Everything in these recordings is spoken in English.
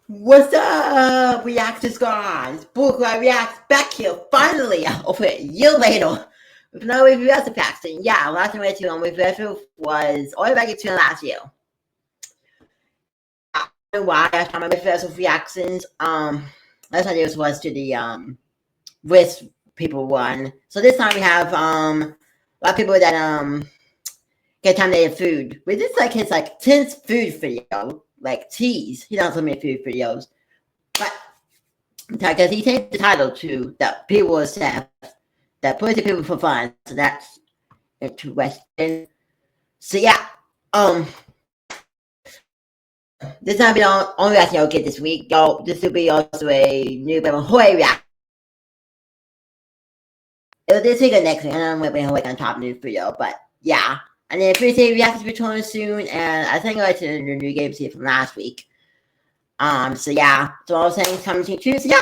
What's up, Reactors guys? Bookline Reacts back here finally over a year later with no review as a faction. Yeah, last time I went to on Wavywebsurf was all the way back in last year. I don't know why I found my Wavywebsurf reactions. Last time it was to the risk people one. So this time we have a lot of people that get contaminated food. With this like his 10th food video, like tease. He does so many food videos. But because he changed the title to that people will staff that puts the people for fun. So that's interesting. So yeah, this not be the only reaction y'all get this week. Y'all, this will be also a new Hoy reaction. It'll this week or next week. I don't know when Hoy on top news video, but yeah. And then Thursday reactions returning soon, and I think I like to the new games here from last week. So yeah, so all things coming to you. So yeah,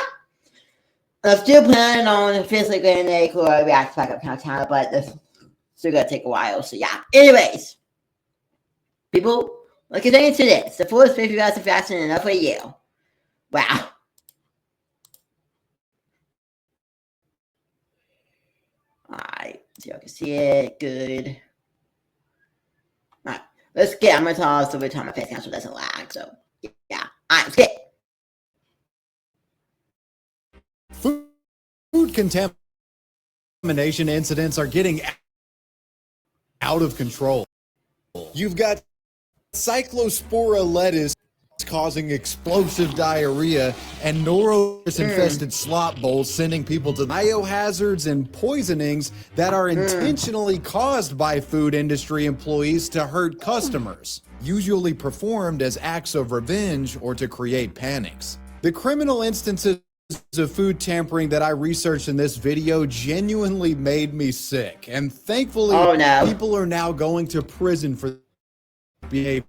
I'm still planning on officially getting a cool react back up downtown, but this still gonna take a while. So yeah. Anyways, people, let's get into this. The first 50 guys of reaction in enough for a year. Wow. Alright, so y'all can see it. Good. Alright, let's get. I'm gonna tell us over time my face cancel doesn't lag. So yeah. Alright, let's get. Food contamination incidents are getting out of control. You've got Cyclospora lettuce causing explosive diarrhea and norovirus-infested slop bowls sending people to biohazards and poisonings that are intentionally caused by food industry employees to hurt customers, usually performed as acts of revenge or to create panics. The criminal instances of food tampering that I researched in this video genuinely made me sick, and thankfully people are now going to prison for behavior.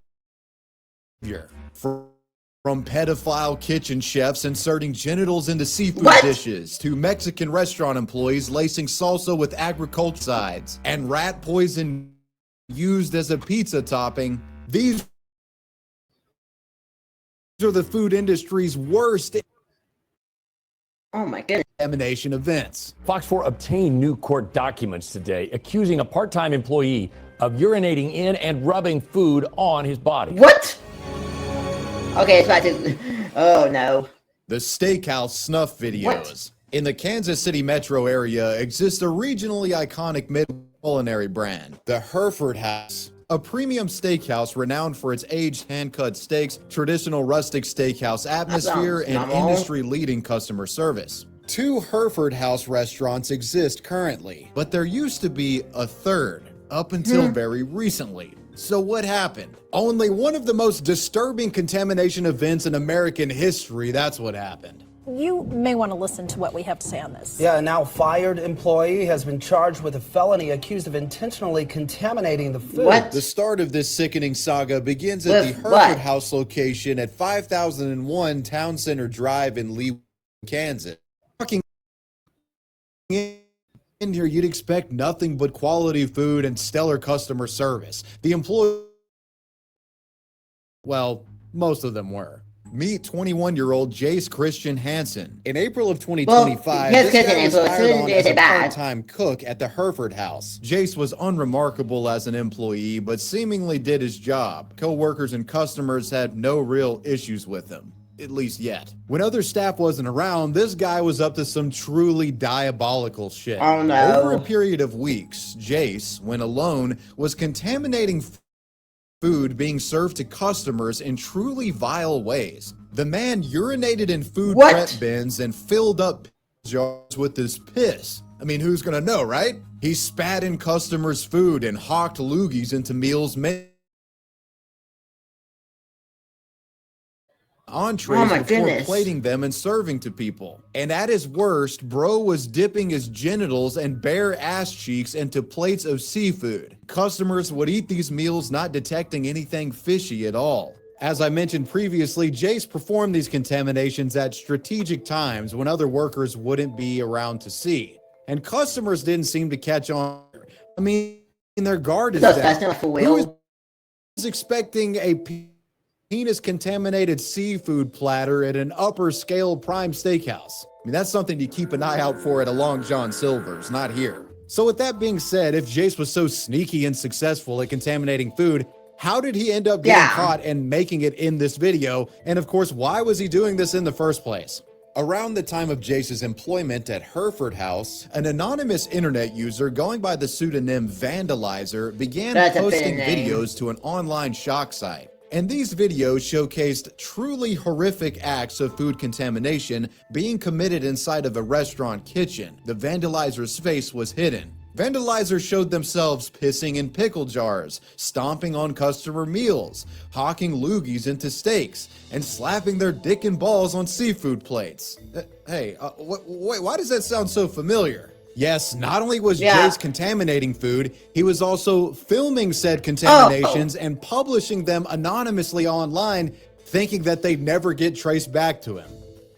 From pedophile kitchen chefs inserting genitals into seafood dishes, to Mexican restaurant employees lacing salsa with agriculturicides, and rat poison used as a pizza topping. These are the food industry's worst contamination events. Fox 4 obtained new court documents today accusing a part-time employee of urinating in and rubbing food on his body. What? Okay, it's about to. Oh no. The steakhouse snuff videos. In the Kansas City metro area exists a regionally iconic mid-culinary brand, the Hereford House, a premium steakhouse renowned for its aged hand-cut steaks, traditional rustic steakhouse atmosphere, and industry-leading customer service. 2 Hereford House restaurants exist currently, but there used to be a third, up until very recently. So what happened? Only one of the most disturbing contamination events in American history, that's what happened. You may want to listen to what we have to say on this. Yeah, a now fired employee has been charged with a felony accused of intentionally contaminating the food. The start of this sickening saga begins at the Hereford House location at 5001 Town Center Drive in Lee, Kansas. Walking in here, you'd expect nothing but quality food and stellar customer service. The employee, well, most of them were. Meet 21-year-old Jace Christian Hansen. In April of 2025, this guy was hired on as a part-time cook at the Hereford House. Jace was unremarkable as an employee, but seemingly did his job. Co-workers and customers had no real issues with him, at least yet. When other staff wasn't around, this guy was up to some truly diabolical shit. Oh no. Over a period of weeks, Jace, when alone, was contaminating food being served to customers in truly vile ways. The man urinated in food prep bins and filled up jars with his piss. I mean, who's gonna know, right? He spat in customers' food and hawked loogies into meals made entrees before plating them and serving to people. And at his worst, bro was dipping his genitals and bare ass cheeks into plates of seafood. Customers would eat these meals not detecting anything fishy at all. As I mentioned previously, Jace performed these contaminations at strategic times when other workers wouldn't be around to see. And customers didn't seem to catch on. I mean, their guard is down. Who is expecting a penis-contaminated seafood platter at an upper-scale prime steakhouse. I mean, that's something to keep an eye out for at a Long John Silver's, not here. So with that being said, if Jace was so sneaky and successful at contaminating food, how did he end up getting caught and making it in this video? And of course, why was he doing this in the first place? Around the time of Jace's employment at Hereford House, an anonymous internet user going by the pseudonym Vandalizer began posting videos to an online shock site. And these videos showcased truly horrific acts of food contamination being committed inside of a restaurant kitchen. The Vandalizer's face was hidden. Vandalizers showed themselves pissing in pickle jars, stomping on customer meals, hawking loogies into steaks, and slapping their dick and balls on seafood plates. Hey, why does that sound so familiar? Yes, not only was Jace contaminating food, he was also filming said contaminations and publishing them anonymously online, thinking that they'd never get traced back to him.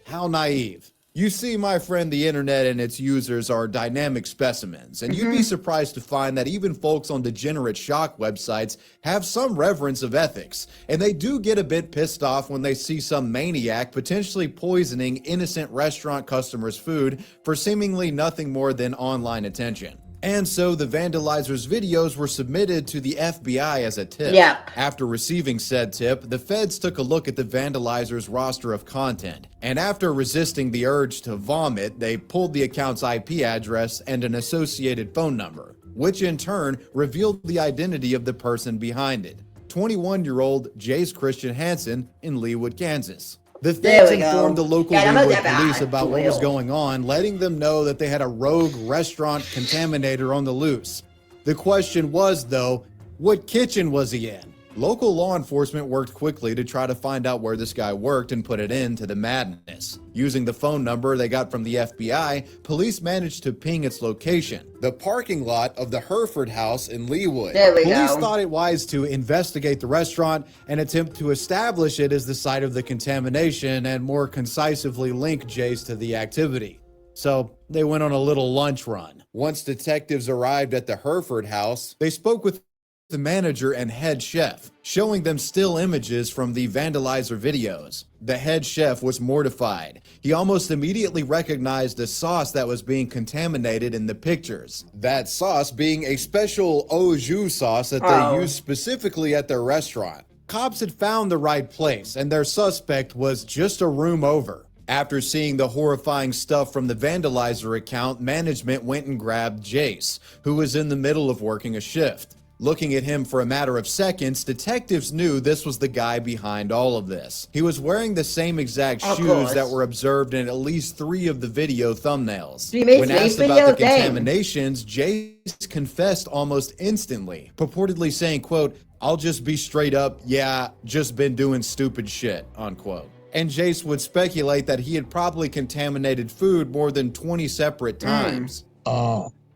How naive. You see, my friend, the internet and its users are dynamic specimens, and you'd be surprised to find that even folks on degenerate shock websites have some reverence of ethics, and they do get a bit pissed off when they see some maniac potentially poisoning innocent restaurant customers' food for seemingly nothing more than online attention. And so the Vandalizer's videos were submitted to the FBI as a tip. After receiving said tip, the feds took a look at the Vandalizer's roster of content. And after resisting the urge to vomit, they pulled the account's IP address and an associated phone number, which in turn revealed the identity of the person behind it. 21-year-old Jace Christian Hansen in Leawood, Kansas. The feds informed the local Leawood police about what was going on, letting them know that they had a rogue restaurant contaminator on the loose. The question was, though, what kitchen was he in? Local law enforcement worked quickly to try to find out where this guy worked and put an end to the madness. Using the phone number they got from the FBI, police managed to ping its location, the parking lot of the Hereford House in Leawood. Police thought it wise to investigate the restaurant and attempt to establish it as the site of the contamination and more concisely link Jace to the activity. So they went on a little lunch run. Once detectives arrived at the Hereford House, they spoke with the manager and head chef, showing them still images from the Vandalizer videos. The head chef was mortified. He almost immediately recognized the sauce that was being contaminated in the pictures. That sauce being a special au jus sauce that they used specifically at their restaurant. Cops had found the right place, and their suspect was just a room over. After seeing the horrifying stuff from the Vandalizer account, management went and grabbed Jace, who was in the middle of working a shift. Looking at him for a matter of seconds, detectives knew this was the guy behind all of this. He was wearing the same exact shoes that were observed in at least 3 of the video thumbnails. When asked about the contaminations, Jace confessed almost instantly, purportedly saying, quote, "I'll just be straight up, yeah, just been doing stupid shit," unquote. And Jace would speculate that he had probably contaminated food more than 20 separate times.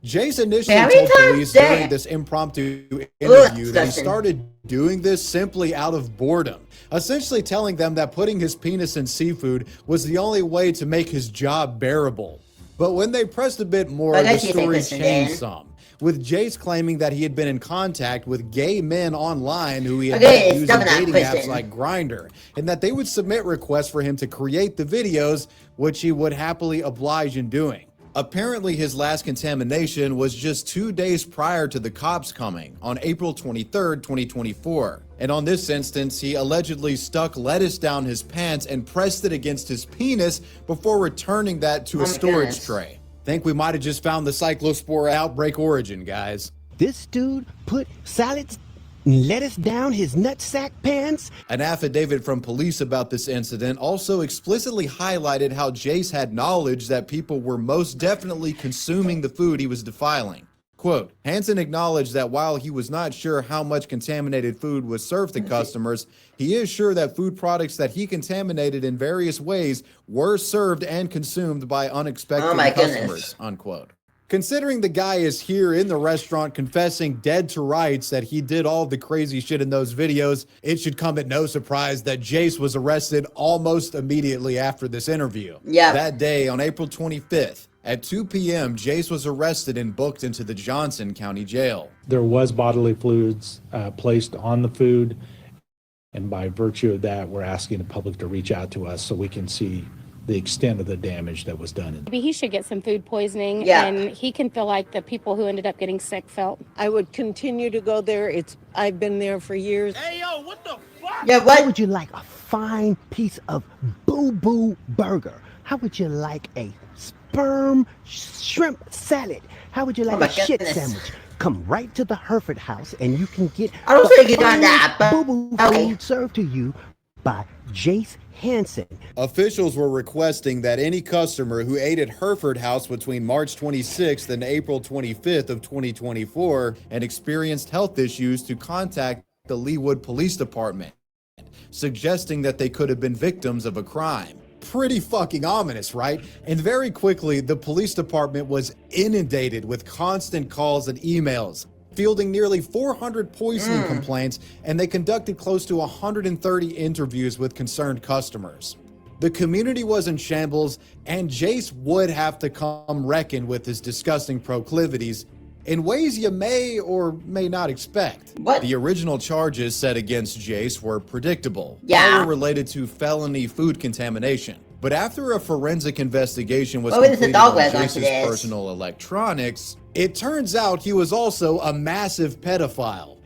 Jace initially told police during this impromptu interview that he started doing this simply out of boredom, essentially telling them that putting his penis in seafood was the only way to make his job bearable. But when they pressed a bit more, the story changed some, with Jace claiming that he had been in contact with gay men online who he had met using dating apps like Grindr, and that they would submit requests for him to create the videos, which he would happily oblige in doing. Apparently, his last contamination was just 2 days prior to the cops coming, on April 23rd, 2024. And on this instance, he allegedly stuck lettuce down his pants and pressed it against his penis before returning that to a storage tray. Think we might have just found the cyclospora outbreak origin, guys. This dude put salads and lettuce down his nutsack pants? An affidavit from police about this incident also explicitly highlighted how Jace had knowledge that people were most definitely consuming the food he was defiling. Quote, Hansen acknowledged that while he was not sure how much contaminated food was served to customers, he is sure that food products that he contaminated in various ways were served and consumed by unexpected customers, unquote. Considering the guy is here in the restaurant confessing dead to rights that he did all the crazy shit in those videos, it should come at no surprise that Jace was arrested almost immediately after this interview. That day, on April 25th, at 2 p.m., Jace was arrested and booked into the Johnson County Jail. There was bodily fluids placed on the food, And by virtue of that, we're asking the public to reach out to us so we can see the extent of the damage that was done. Maybe he should get some food poisoning, Yeah. and he can feel like the people who ended up getting sick felt. I would continue to go there. I've been there for years. Yeah, How what? would you like a fine piece of boo-boo burger? How would you like a sperm shrimp salad? How would you like my a shit goodness. sandwich? Come right to the Hereford House and you can get I don't think you done that, but boo-boo okay. food served to you by Jace Hansen. Officials were requesting that any customer who ate at Hereford House between March 26th and April 25th of 2024 and experienced health issues to contact the Leawood Police Department, suggesting that they could have been victims of a crime. Pretty fucking ominous, right? And very quickly, the police department was inundated with constant calls and emails, fielding nearly 400 poisoning complaints, and they conducted close to 130 interviews with concerned customers. The community was in shambles, and Jace would have to come reckon with his disgusting proclivities in ways you may or may not expect. What? The original charges set against Jace were predictable. Yeah. All were related to felony food contamination. But after a forensic investigation was What was the completed dog on wagging onto Jace's this? personal electronics, it turns out he was also a massive pedophile.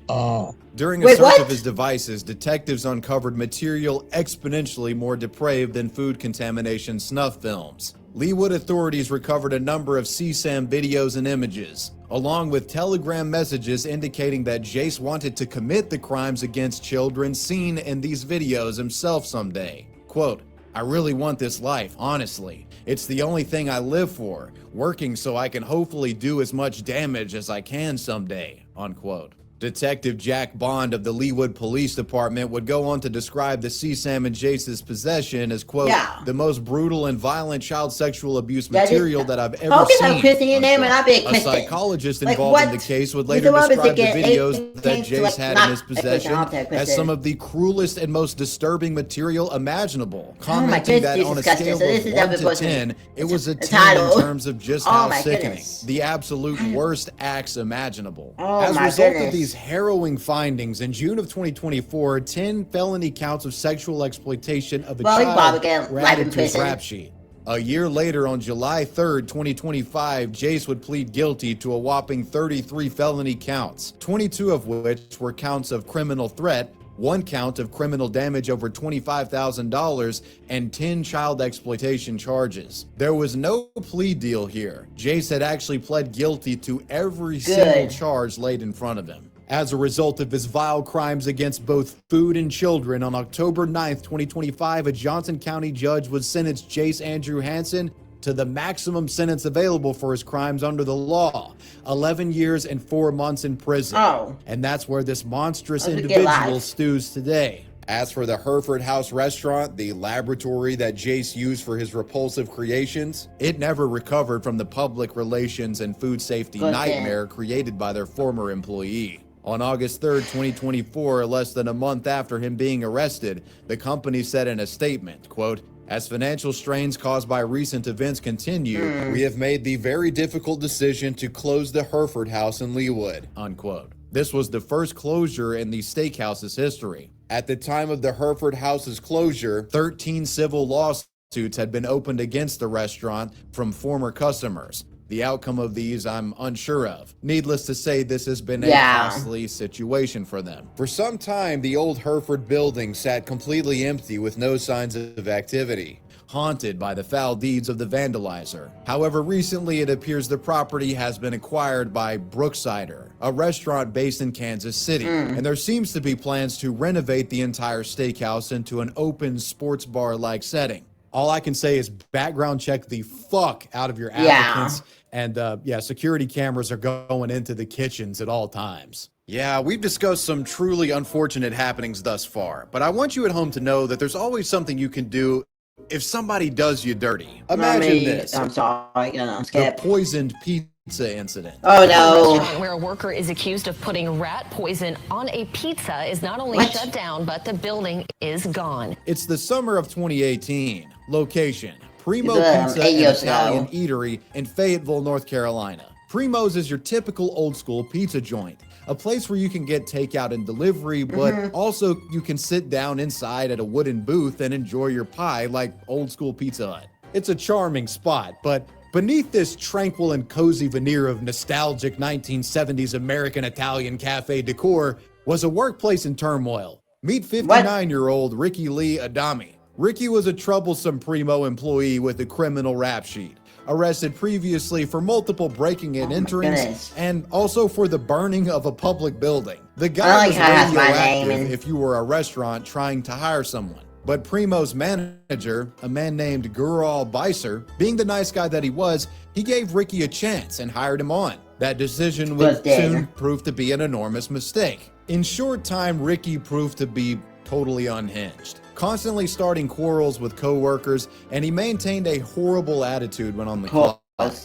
During a Wait, search what? of his devices, detectives uncovered material exponentially more depraved than food contamination snuff films. Leawood authorities recovered a number of CSAM videos and images, along with telegram messages indicating that Jace wanted to commit the crimes against children seen in these videos himself someday. Quote, "I really want this life, honestly. It's the only thing I live for, working so I can hopefully do as much damage as I can someday," unquote. Detective Jack Bond of the Leawood Police Department would go on to describe the CSAM in Jace's possession as, quote, Yeah. "the most brutal and violent child sexual abuse That is- material that I've ever How can I seen." Kristen your name and I be A Kristen? psychologist Like, involved in what? the case would He's later the one describe the that's getting videos that 18 Jace had not in his a Kristen, possession I'll take as Kristen. some of the cruelest and most disturbing material imaginable, my commenting that goodness, on a disgusting. scale So this of is 1 definitely to supposed to be 10, it was a a 10 title. in terms of just Oh how my sickening. goodness. The absolute worst acts imaginable. Oh As a my result goodness. of these harrowing findings, in June of 2024, 10 felony counts of sexual exploitation of a Well, he probably child get were life added in to his prison. rap sheet. A year later, on July 3rd, 2025, Jace would plead guilty to a whopping 33 felony counts, 22 of which were counts of criminal threat, 1 count of criminal damage over $25,000, and 10 child exploitation charges. There was no plea deal here. Jace had actually pled guilty to every single charge laid in front of him. As a result of his vile crimes against both food and children, on October 9th, 2025, a Johnson County judge would sentence Jace Andrew Hansen to the maximum sentence available for his crimes under the law, 11 years and 4 months in prison. Oh. And that's where this monstrous Those would get individual life. stews today. As for the Hereford House restaurant, the laboratory that Jace used for his repulsive creations, it never recovered from the public relations and food safety Good nightmare created by their former employee. On August 3rd, 2024, less than a month after him being arrested, the company said in a statement, quote, "As financial strains caused by recent events continue, we have made the very difficult decision to close the Hereford House in Leawood," unquote. This was the first closure in the steakhouse's history. At the time of the Hereford House's closure, 13 civil lawsuits had been opened against the restaurant from former customers. The outcome of these I'm unsure of. Needless to say, this has been a costly situation for them. For some time, the old Hereford building sat completely empty with no signs of activity, haunted by the foul deeds of the vandalizer. However, recently it appears the property has been acquired by Brooksider, a restaurant based in Kansas City, and there seems to be plans to renovate the entire steakhouse into an open sports bar-like setting. All I can say is background check the fuck out of your applicants. And security cameras are going into the kitchens at all times. Yeah, we've discussed some truly unfortunate happenings thus far, but I want you at home to know that there's always something you can do if somebody does you dirty. Imagine this. I'm sorry, I'm The scared. poisoned pizza incident. Oh no. Restaurant where a worker is accused of putting rat poison on a pizza is not only shut down, but the building is gone. It's the summer of 2018. Location: Primo It's, Pizza, 8 an years Italian ago. eatery in Fayetteville, North Carolina. Primo's is your typical old school pizza joint. a place where you can get takeout and delivery, but also you can sit down inside at a wooden booth and enjoy your pie like old school Pizza Hut. It's a charming spot, but beneath this tranquil and cozy veneer of nostalgic 1970s American Italian cafe decor was a workplace in turmoil. Meet 59-year-old Ricky Lee Adami. Ricky was a troublesome primo employee with a criminal rap sheet, arrested previously for multiple breaking and enterings, and also for the burning of a public building. The guy was radioactive if you were a restaurant trying to hire someone. But Primo's manager, a man named Gural Beiser, being the nice guy that he was, he gave Ricky a chance and hired him on. That decision would soon prove to be an enormous mistake. In short time, Ricky proved to be totally unhinged, constantly starting quarrels with co-workers, and he maintained a horrible attitude when on the clock,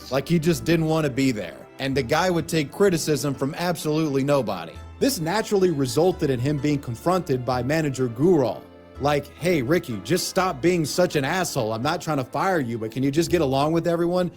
like he just didn't want to be there. And the guy would take criticism from absolutely nobody. This naturally resulted in him being confronted by manager Gural. Like, hey, Ricky, just stop being such an asshole. I'm not trying to fire you, but can you just get along with everyone?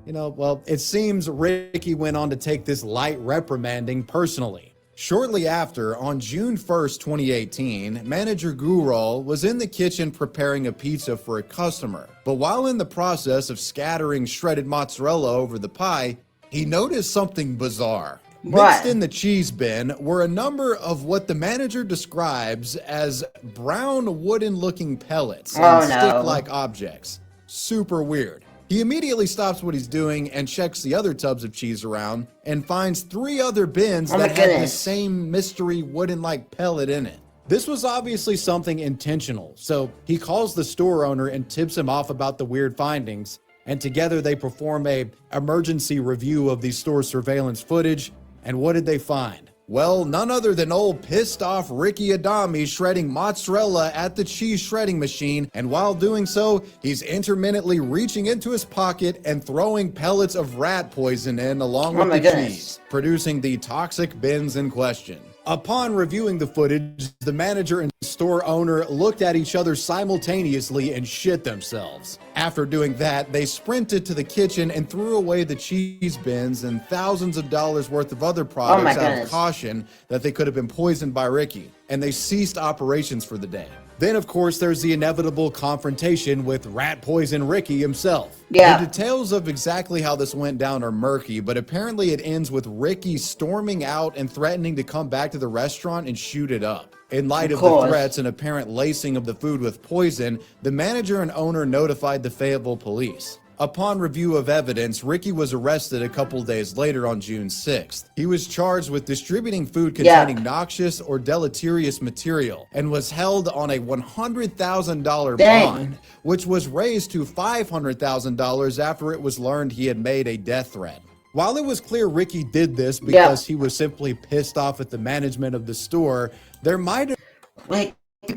You know, well, it seems Ricky went on to take this light reprimanding personally. Shortly after, on June 1st, 2018, manager Gural was in the kitchen preparing a pizza for a customer. But while in the process of scattering shredded mozzarella over the pie, he noticed something bizarre. Mixed in the cheese bin were a number of what the manager describes as brown wooden-looking pellets and stick-like objects. Super weird. He immediately stops what he's doing and checks the other tubs of cheese around and finds 3 other bins that had the same mystery wooden-like pellet in it. This was obviously something intentional, so he calls the store owner and tips him off about the weird findings, and together they perform a emergency review of the store surveillance footage. And what did they find? Well, none other than old pissed off Ricky Adami shredding mozzarella at the cheese shredding machine, and while doing so, he's intermittently reaching into his pocket and throwing pellets of rat poison in along with the cheese, producing the toxic bins in question. Upon reviewing the footage, the manager and store owner looked at each other simultaneously and shit themselves. After doing that, they sprinted to the kitchen and threw away the cheese bins and thousands of dollars worth of other products out of caution that they could have been poisoned by Ricky, and they ceased operations for the day. Then, of course, there's the inevitable confrontation with rat poison Ricky himself. The details of exactly how this went down are murky, but apparently it ends with Ricky storming out and threatening to come back to the restaurant and shoot it up. In light of the threats and apparent lacing of the food with poison, the manager and owner notified the Fayetteville police. Upon review of evidence, Ricky was arrested a couple days later on June 6th. He was charged with distributing food containing noxious or deleterious material and was held on a $100,000 bond, which was raised to $500,000 after it was learned he had made a death threat. While it was clear Ricky did this because he was simply pissed off at the management of the store, there might have... Like, I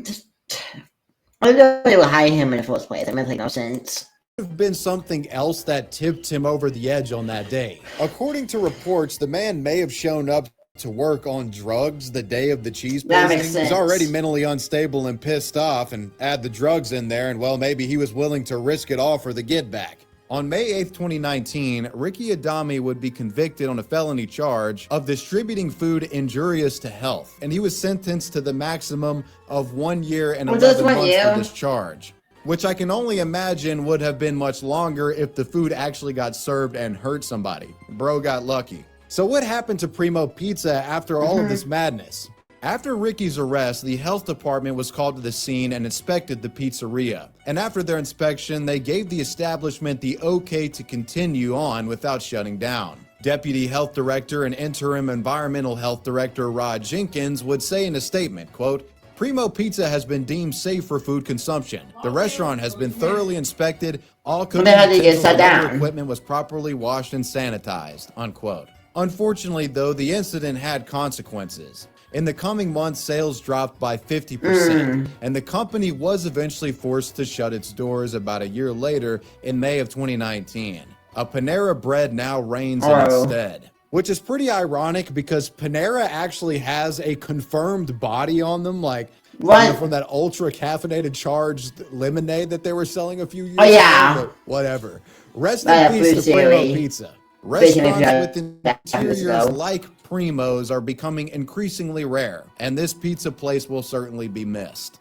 don't know they would hire him in the first place. That makes no sense. Have been something else that tipped him over the edge on that day. According to reports, the man may have shown up to work on drugs the day of the cheese poisoning. He's already mentally unstable and pissed off, and add the drugs in there, and well, maybe he was willing to risk it all for the get back. On May 8th, 2019, Ricky Adami would be convicted on a felony charge of distributing food injurious to health, and he was sentenced to the maximum of 1 year and 11 months for this charge, which I can only imagine would have been much longer if the food actually got served and hurt somebody. Bro got lucky. So what happened to Primo Pizza after all of this madness? After Ricky's arrest, the health department was called to the scene and inspected the pizzeria. And after their inspection, they gave the establishment the okay to continue on without shutting down. Deputy Health Director and Interim Environmental Health Director Rod Jenkins would say in a statement, quote, "Primo Pizza has been deemed safe for food consumption. The restaurant has been thoroughly inspected. All cooking utensils and other equipment was properly washed and sanitized," unquote. Unfortunately, though, the incident had consequences. In the coming months, sales dropped by 50%, and the company was eventually forced to shut its doors about a year later in May of 2019. A Panera Bread now reigns in its stead, which is pretty ironic because Panera actually has a confirmed body on them, like from that ultra caffeinated charged lemonade that they were selling a few years ago. But whatever. Rest in peace to Primo Pizza. Restaurants with interiors like primos are becoming increasingly rare, and this pizza place will certainly be missed.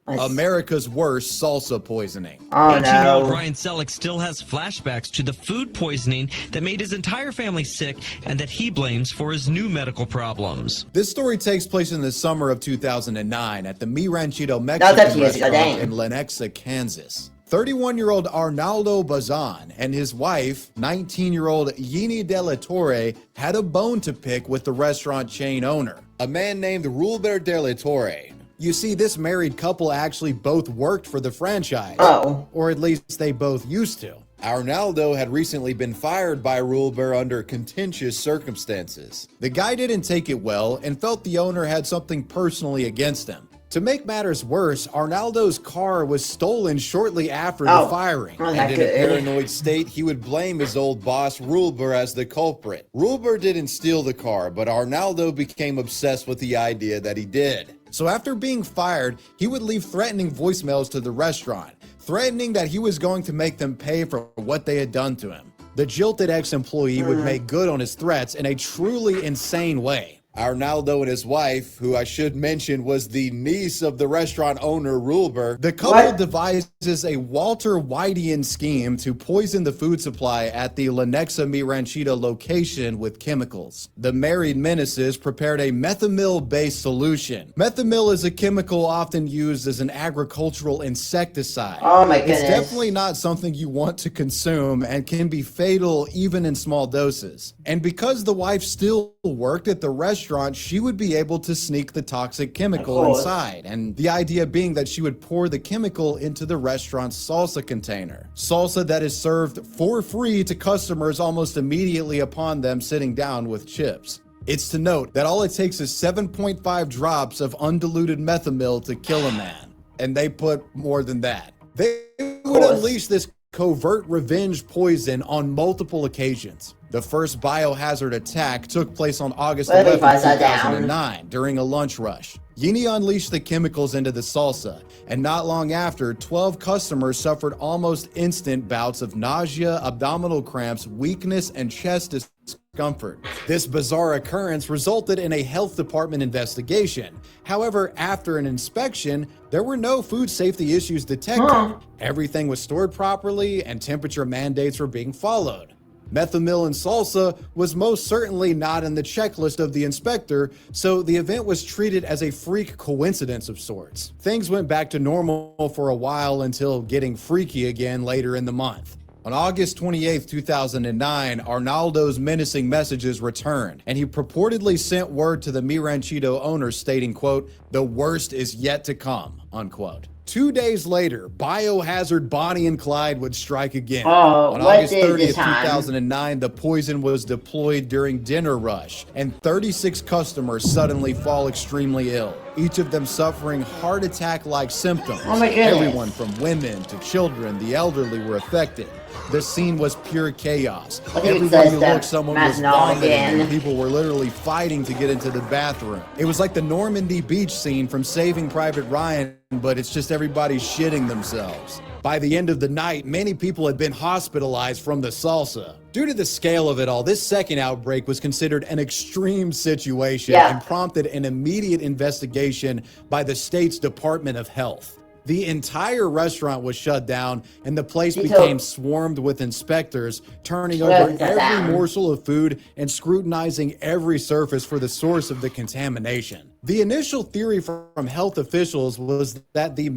America's worst salsa poisoning. Oh 18-year-old no. Ryan Selleck still has flashbacks to the food poisoning that made his entire family sick and that he blames for his new medical problems. This story takes place in the summer of 2009 at the Mi Ranchito That's Mexican years ago, restaurant dang. in Lenexa, Kansas. 31-year-old Arnaldo Bazan and his wife, 19-year-old Yini De La Torre, had a bone to pick with the restaurant chain owner, a man named Rulber De La Torre. You see, this married couple actually both worked for the franchise. Oh. Or at least they both used to. Arnaldo had recently been fired by Rulber under contentious circumstances. The guy didn't take it well and felt the owner had something personally against him. To make matters worse, Arnaldo's car was stolen shortly after the firing, and in a paranoid state, he would blame his old boss, Rulber, as the culprit. Rulber didn't steal the car, but Arnaldo became obsessed with the idea that he did. So after being fired, he would leave threatening voicemails to the restaurant, threatening that he was going to make them pay for what they had done to him. The jilted ex-employee would make good on his threats in a truly insane way. Arnaldo and his wife, who I should mention was the niece of the restaurant owner, Rulber, the couple devises a Walter Whitean scheme to poison the food supply at the Lenexa Mi Ranchito location with chemicals. The married menaces prepared a methomyl-based solution. Methomyl is a chemical often used as an agricultural insecticide. Oh my goodness. It's definitely not something you want to consume and can be fatal even in small doses. And because the wife still worked at the restaurant, she would be able to sneak the toxic chemical inside, and the idea being that she would pour the chemical into the restaurant's salsa container. Salsa that is served for free to customers almost immediately upon them sitting down with chips. It's to note that all it takes is 7.5 drops of undiluted methomyl to kill a man, and they put more than that. They would unleash this covert revenge poison on multiple occasions. The first biohazard attack took place on August 11, 2009 during a lunch rush. Yini unleashed the chemicals into the salsa, and not long after, 12 customers suffered almost instant bouts of nausea, abdominal cramps, weakness, and chest discomfort. This bizarre occurrence resulted in a health department investigation. However, after an inspection, there were no food safety issues detected. Everything was stored properly, and temperature mandates were being followed. Methomyl in salsa was most certainly not in the checklist of the inspector, so the event was treated as a freak coincidence of sorts. Things went back to normal for a while until getting freaky again later in the month. On August 28, 2009, Arnaldo's menacing messages returned, and he purportedly sent word to the Mi Ranchito owner stating, quote, "The worst is yet to come," unquote. 2 days later, biohazard Bonnie and Clyde would strike again. On August 30th, 2009, the poison was deployed during dinner rush, and 36 customers suddenly fall extremely ill, each of them suffering heart attack-like symptoms. Oh my goodness. Everyone from women to children, the elderly were affected. The scene was pure chaos. Everywhere you looked, someone was vomiting, and people were literally fighting to get into the bathroom. It was like the Normandy beach scene from Saving Private Ryan, but it's just everybody shitting themselves. By the end of the night, many people had been hospitalized from the salsa. Due to the scale of it all, this second outbreak was considered an extreme situation and prompted an immediate investigation by the state's Department of Health. The entire restaurant was shut down, and the place became swarmed with inspectors, turning over every morsel of food and scrutinizing every surface for the source of the contamination. The initial theory from health officials was that the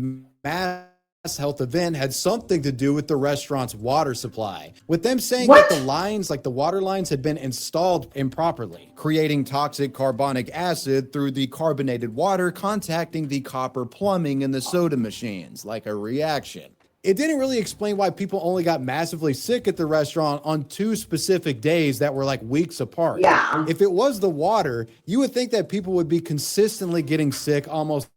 mass health event had something to do with the restaurant's water supply, with them saying that the lines, like the water lines, had been installed improperly, creating toxic carbonic acid through the carbonated water contacting the copper plumbing in the soda machines, like a reaction. It didn't really explain why people only got massively sick at the restaurant on 2 specific days that were like weeks apart. If it was the water, you would think that people would be consistently getting sick almost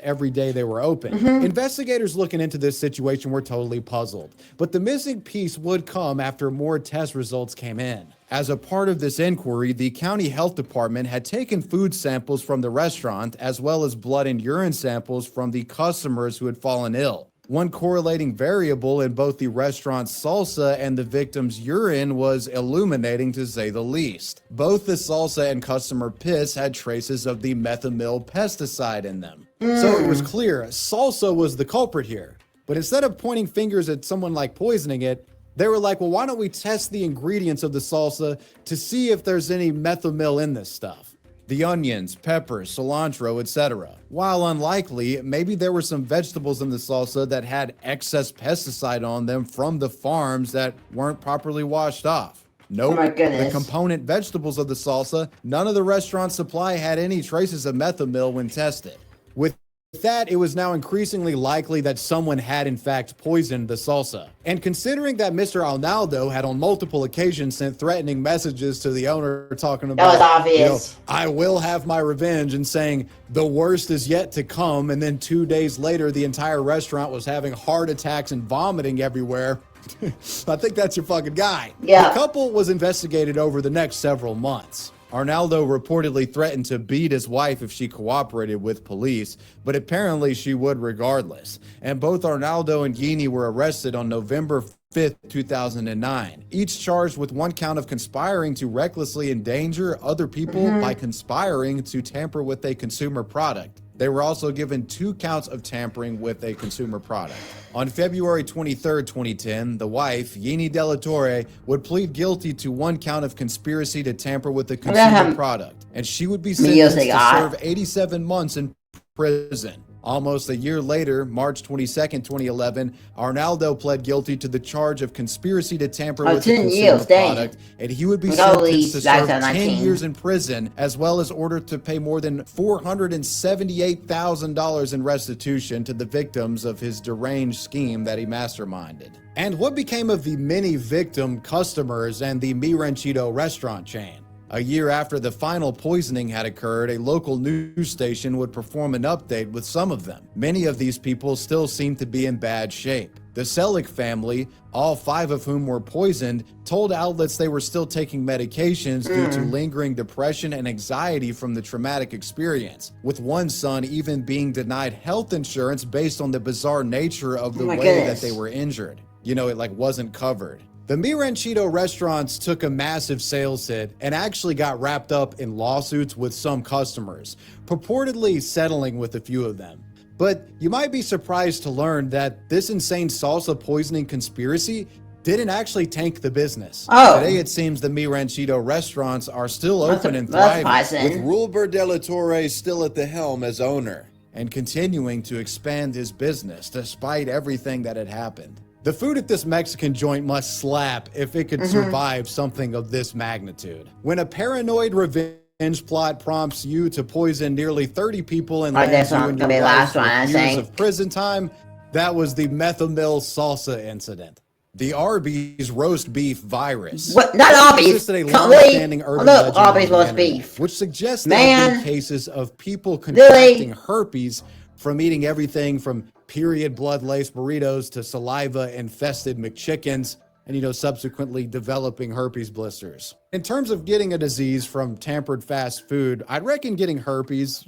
every day they were open. Investigators looking into this situation were totally puzzled, but the missing piece would come after more test results came in. As a part of this inquiry, the county health department had taken food samples from the restaurant as well as blood and urine samples from the customers who had fallen ill. One correlating variable in both the restaurant's salsa and the victim's urine was illuminating, to say the least. Both the salsa and customer piss had traces of the methomyl pesticide in them. So it was clear salsa was the culprit here. But instead of pointing fingers at someone like poisoning it, they were like, well, why don't we test the ingredients of the salsa to see if there's any methomyl in this stuff? The onions, peppers, cilantro, etc. While unlikely, maybe there were some vegetables in the salsa that had excess pesticide on them from the farms that weren't properly washed off. Nope. Oh my goodness. The component vegetables of the salsa, none of the restaurant supply had any traces of methomyl when tested. With that, it was now increasingly likely that someone had in fact poisoned the salsa. And considering that Mr. Arnaldo had on multiple occasions sent threatening messages to the owner talking about, that was obvious. I will have my revenge, and saying the worst is yet to come, and then 2 days later the entire restaurant was having heart attacks and vomiting everywhere, I think that's your fucking guy. Yeah. The couple was investigated over the next several months. Arnaldo reportedly threatened to beat his wife if she cooperated with police, but apparently she would regardless. And both Arnaldo and Guini were arrested on November 5th, 2009, each charged with one count of conspiring to recklessly endanger other people by conspiring to tamper with a consumer product. They were also given 2 counts of tampering with a consumer product. On February 23, 2010, the wife, Yini Della Torre, would plead guilty to 1 count of conspiracy to tamper with a consumer product, and she would be sentenced to serve 87 months in prison. Almost a year later, March 22nd, 2011, Arnaldo pled guilty to the charge of conspiracy to tamper with the consumer product, and he would be sentenced to serve 10 years in prison, as well as ordered to pay more than $478,000 in restitution to the victims of his deranged scheme that he masterminded. And what became of the many victim customers and the Mi Ranchito restaurant chain? A year after the final poisoning had occurred, a local news station would perform an update with some of them. Many of these people still seemed to be in bad shape. The Selig family, all 5 of whom were poisoned, told outlets they were still taking medications due to lingering depression and anxiety from the traumatic experience, with one son even being denied health insurance based on the bizarre nature of the way that they were injured. You know, it wasn't covered. The Mi Ranchito restaurants took a massive sales hit and actually got wrapped up in lawsuits with some customers, purportedly settling with a few of them. But you might be surprised to learn that this insane salsa poisoning conspiracy didn't actually tank the business. Today it seems the Mi Ranchito restaurants are still open and thriving, with Wilbur Della Torre still at the helm as owner, and continuing to expand his business despite everything that had happened. The food at this Mexican joint must slap if it could survive something of this magnitude. When a paranoid revenge plot prompts you to poison nearly 30 people and lands you in your life with years of prison time, that was the methomyl salsa incident. The Arby's roast beef virus. What? Not Arby's. Long-standing urban legend Arby's roast beef. Which suggests there have been cases of people contracting herpes from eating everything from period blood-laced burritos to saliva-infested McChickens, and, subsequently developing herpes blisters. In terms of getting a disease from tampered fast food, I'd reckon getting herpes,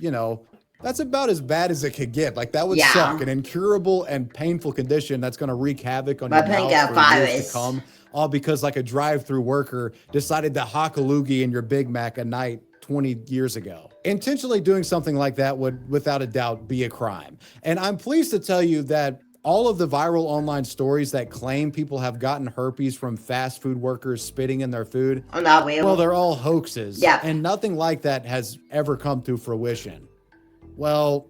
that's about as bad as it could get. That would suck. An incurable and painful condition that's going to wreak havoc on your mouth for years to come, all because a drive-through worker decided to hock a loogie in your Big Mac a night 20 years ago. Intentionally doing something like that would, without a doubt, be a crime. And I'm pleased to tell you that all of the viral online stories that claim people have gotten herpes from fast food workers spitting in their food, well, they're all hoaxes. And nothing like that has ever come to fruition. Well,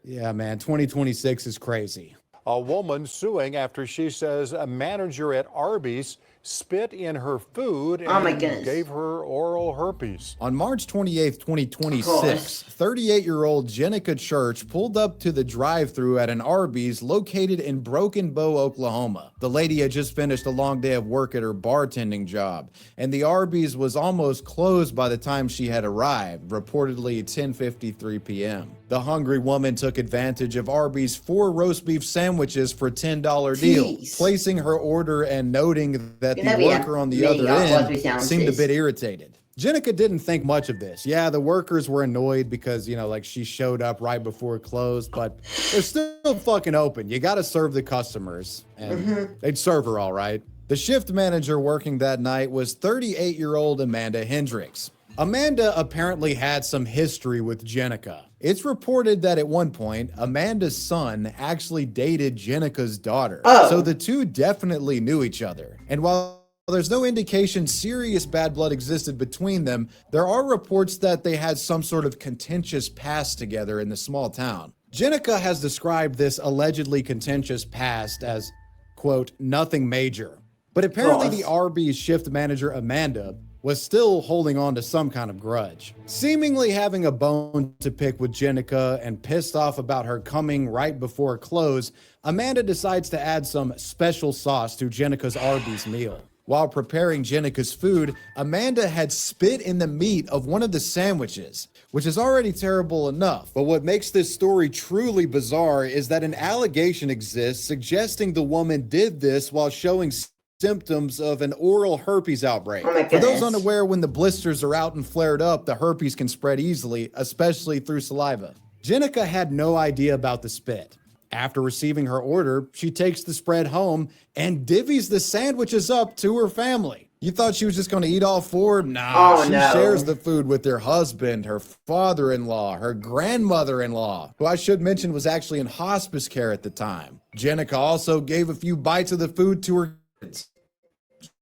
yeah, man, 2026 is crazy. A woman suing after she says a manager at Arby's spit in her food and gave her oral herpes. On March 28th, 2026, 38-year-old Jenica Church pulled up to the drive-thru at an Arby's located in Broken Bow, Oklahoma. The lady had just finished a long day of work at her bartending job, and the Arby's was almost closed by the time she had arrived, reportedly 10:53 p.m. The hungry woman took advantage of Arby's 4 roast beef sandwiches for a $10 deal, placing her order and noting that the worker on the other end seemed a bit irritated. Jenica didn't think much of this. Yeah, the workers were annoyed because, like she showed up right before it closed, but they're still fucking open. You got to serve the customers, and they'd serve her all right. The shift manager working that night was 38-year-old Amanda Hendricks. Amanda apparently had some history with Jenica. It's reported that at one point, Amanda's son actually dated Jenica's daughter. So the two definitely knew each other. And while there's no indication serious bad blood existed between them, there are reports that they had some sort of contentious past together in the small town. Jenica has described this allegedly contentious past as, quote, nothing major. But apparently the Arby's shift manager, Amanda, was still holding on to some kind of grudge. Seemingly having a bone to pick with Jenica and pissed off about her coming right before close, Amanda decides to add some special sauce to Jenica's Arby's meal. While preparing Jenica's food, Amanda had spit in the meat of one of the sandwiches, which is already terrible enough. But what makes this story truly bizarre is that an allegation exists suggesting the woman did this while showing symptoms of an oral herpes outbreak. For those unaware, when the blisters are out and flared up, the herpes can spread easily, especially through saliva. Jenica had no idea about the spit. After receiving her order, she takes the spread home and divvies the sandwiches up to her family. You thought she was just going to eat all four? Nah, she shares the food with her husband, her father-in-law, her grandmother-in-law, who I should mention was actually in hospice care at the time. Jenica also gave a few bites of the food to her kids,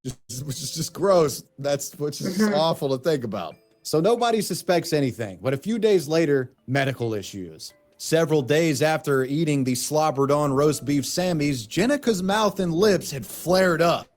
which is just gross. Which is awful to think about. So nobody suspects anything, but a few days later, medical issues. Several days after eating the slobbered on roast beef Sammys, Jenica's mouth and lips had flared up.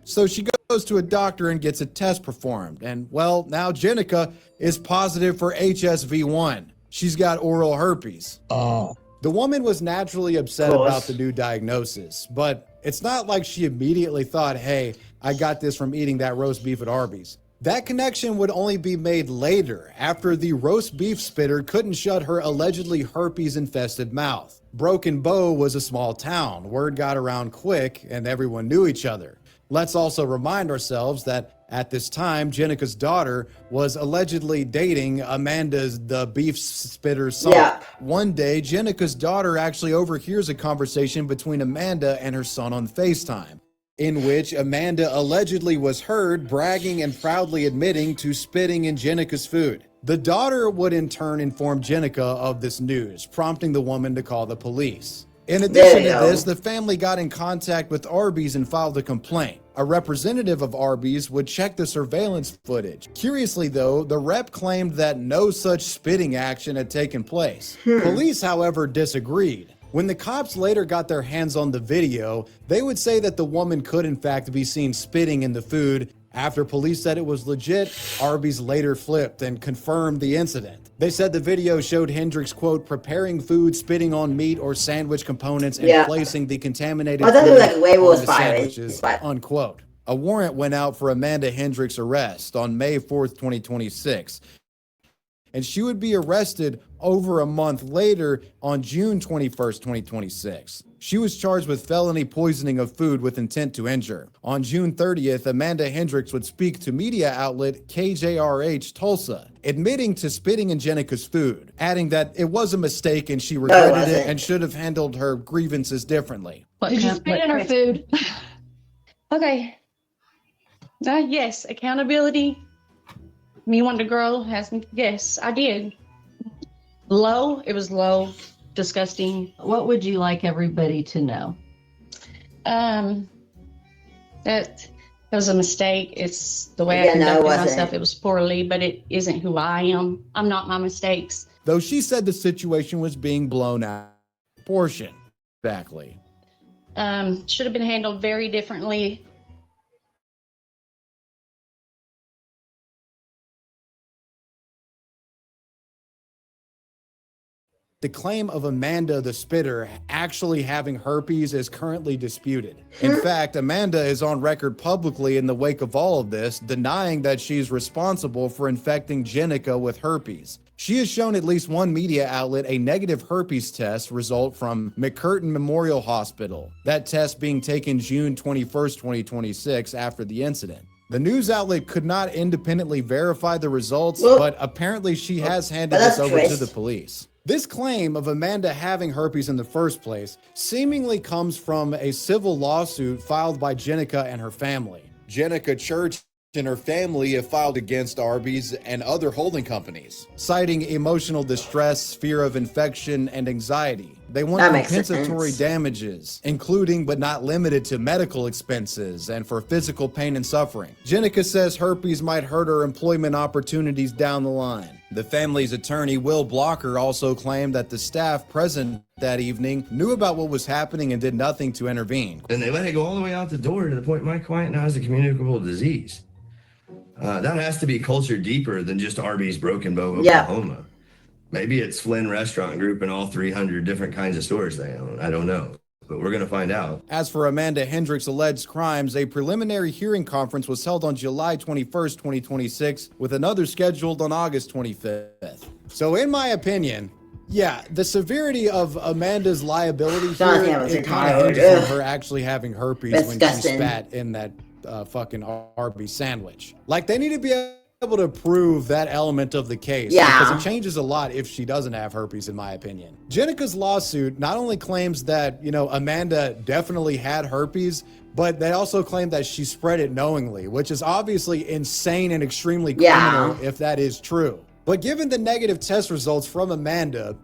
So she goes to a doctor and gets a test performed. And well, now Jenica is positive for HSV1. She's got oral herpes. The woman was naturally upset about the new diagnosis, but it's not like she immediately thought, hey, I got this from eating that roast beef at Arby's. That connection would only be made later, after the roast beef spitter couldn't shut her allegedly herpes-infested mouth. Broken Bow was a small town. Word got around quick, and everyone knew each other. Let's also remind ourselves that at this time, Jenica's daughter was allegedly dating Amanda's the beef spitter's son. Yeah. One day, Jenica's daughter actually overhears a conversation between Amanda and her son on FaceTime, in which Amanda allegedly was heard bragging and proudly admitting to spitting in Jenica's food. The daughter would in turn inform Jenica of this news, prompting the woman to call the police. In addition to this, the family got in contact with Arby's and filed a complaint. A representative of Arby's would check the surveillance footage. Curiously though, the rep claimed that no such spitting action had taken place. Police, however, disagreed. When the cops later got their hands on the video, they would say that the woman could in fact be seen spitting in the food. After police said it was legit, Arby's later flipped and confirmed the incident. They said the video showed Hendricks, quote, preparing food, spitting on meat or sandwich components and placing the contaminated food on the sandwiches, unquote. A warrant went out for Amanda Hendricks' arrest on May 4th, 2026. And she would be arrested over a month later on June 21st, 2026. She was charged with felony poisoning of food with intent to injure. On June 30th, Amanda Hendricks would speak to media outlet KJRH Tulsa, admitting to spitting in Jenica's food, adding that it was a mistake and she regretted it and should have handled her grievances differently. Did you spit in her food? Okay. Yes, accountability. Me wanting to grow yes, I did. Low, it was low, disgusting. What would you like everybody to know? That was a mistake. It's the way I conducted myself. It was poorly, but it isn't who I am. I'm not my mistakes. Though she said the situation was being blown out of proportion. Exactly. Should have been handled very differently. The claim of Amanda the Spitter actually having herpes is currently disputed. In fact, Amanda is on record publicly in the wake of all of this, denying that she's responsible for infecting Jenica with herpes. She has shown at least one media outlet a negative herpes test result from McCurtain Memorial Hospital, that test being taken June 21st, 2026 after the incident. The news outlet could not independently verify the results, but apparently she has handed this over to the police. This claim of Amanda having herpes in the first place seemingly comes from a civil lawsuit filed by Jenica and her family. Jenica Church and her family have filed against Arby's and other holding companies, citing emotional distress, fear of infection, and anxiety. They want compensatory damages, including but not limited to medical expenses and for physical pain and suffering. Jenica says herpes might hurt her employment opportunities down the line. The family's attorney, Will Blocker, also claimed that the staff present that evening knew about what was happening and did nothing to intervene. And they let it go all the way out the door to the point my client now has a communicable disease. That has to be cultured deeper than just Arby's Broken Bow, Oklahoma. Maybe it's Flynn Restaurant Group and all 300 different kinds of stores they own. I don't know, but we're going to find out. As for Amanda Hendricks' alleged crimes, a preliminary hearing conference was held on July 21st, 2026, with another scheduled on August 25th. So in my opinion, yeah, the severity of Amanda's liability here, it kind of hinges on her actually having herpes when she spat in that fucking Arby's sandwich. Like, they need to be able to prove that element of the case, because it changes a lot if she doesn't have herpes, in my opinion. Jenica's lawsuit not only claims that, you know, Amanda definitely had herpes, but they also claim that she spread it knowingly, which is obviously insane and extremely criminal if that is true. But given the negative test results from Amanda,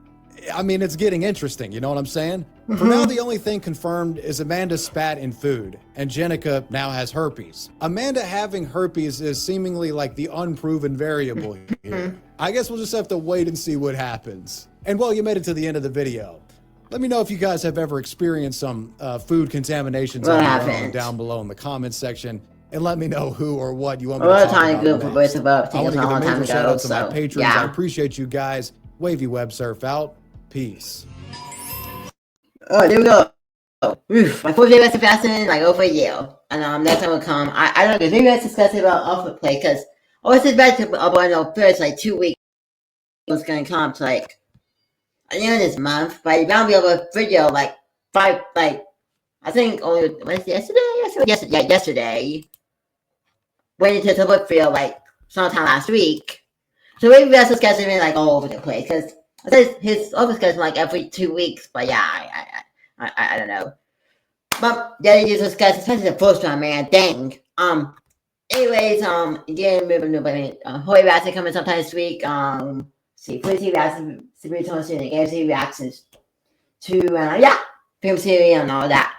I mean, it's getting interesting, you know what I'm saying? For now, the only thing confirmed is Amanda spat in food, and Jenica now has herpes. Amanda having herpes is seemingly like the unproven variable here. I guess we'll just have to wait and see what happens. And well, you made it to the end of the video. Let me know if you guys have ever experienced some food contaminations on your own down below in the comments section. And let me know who or what you want me to talk about next. I want to give a major shout out to my patrons. I appreciate you guys. Wavy Web Surf out. Peace. Oh, there we go. Oof, my 4th day best fasting, like over a year. And next time will come. I don't know, maybe let's discuss it about off the play, because I was expecting about first like 2 weeks was gonna come to like at the end of this month, but you're gonna be able to video like I think only yesterday. Waiting to look for like sometime last week. So maybe that's discussing like all over the place, because I said his office schedule like every 2 weeks, but yeah, I don't know. But yeah, you just discuss, especially the first one, man. Dang. Anyways, again, moving Holy Reaction coming sometime this week. See, please see reactions, the game see reactions to film series and all that.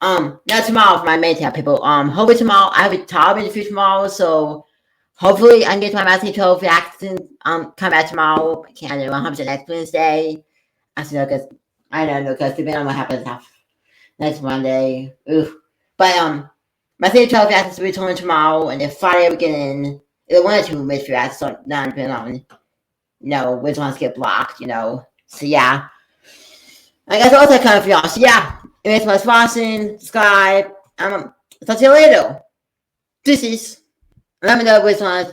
Not tomorrow for my main tab people. Hopefully tomorrow I have a top interview tomorrow, so hopefully I can get to my Master 12 reaction come back tomorrow. I can't do 100% next Wednesday. I don't know, because depending on what happens next Monday. Oof. But Master 12 reactions will be returning tomorrow, and then Friday we get in either 1 or 2 mystery reactions, so not depending on, you know, which ones get blocked, you know. So yeah. I guess also kind of for y'all. So yeah. Anyways, my watching, subscribe. Talk to you later. Deuces. Let me know which one,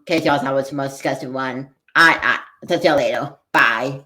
case y'all thought was the most disgusting one. Talk to you later. Bye.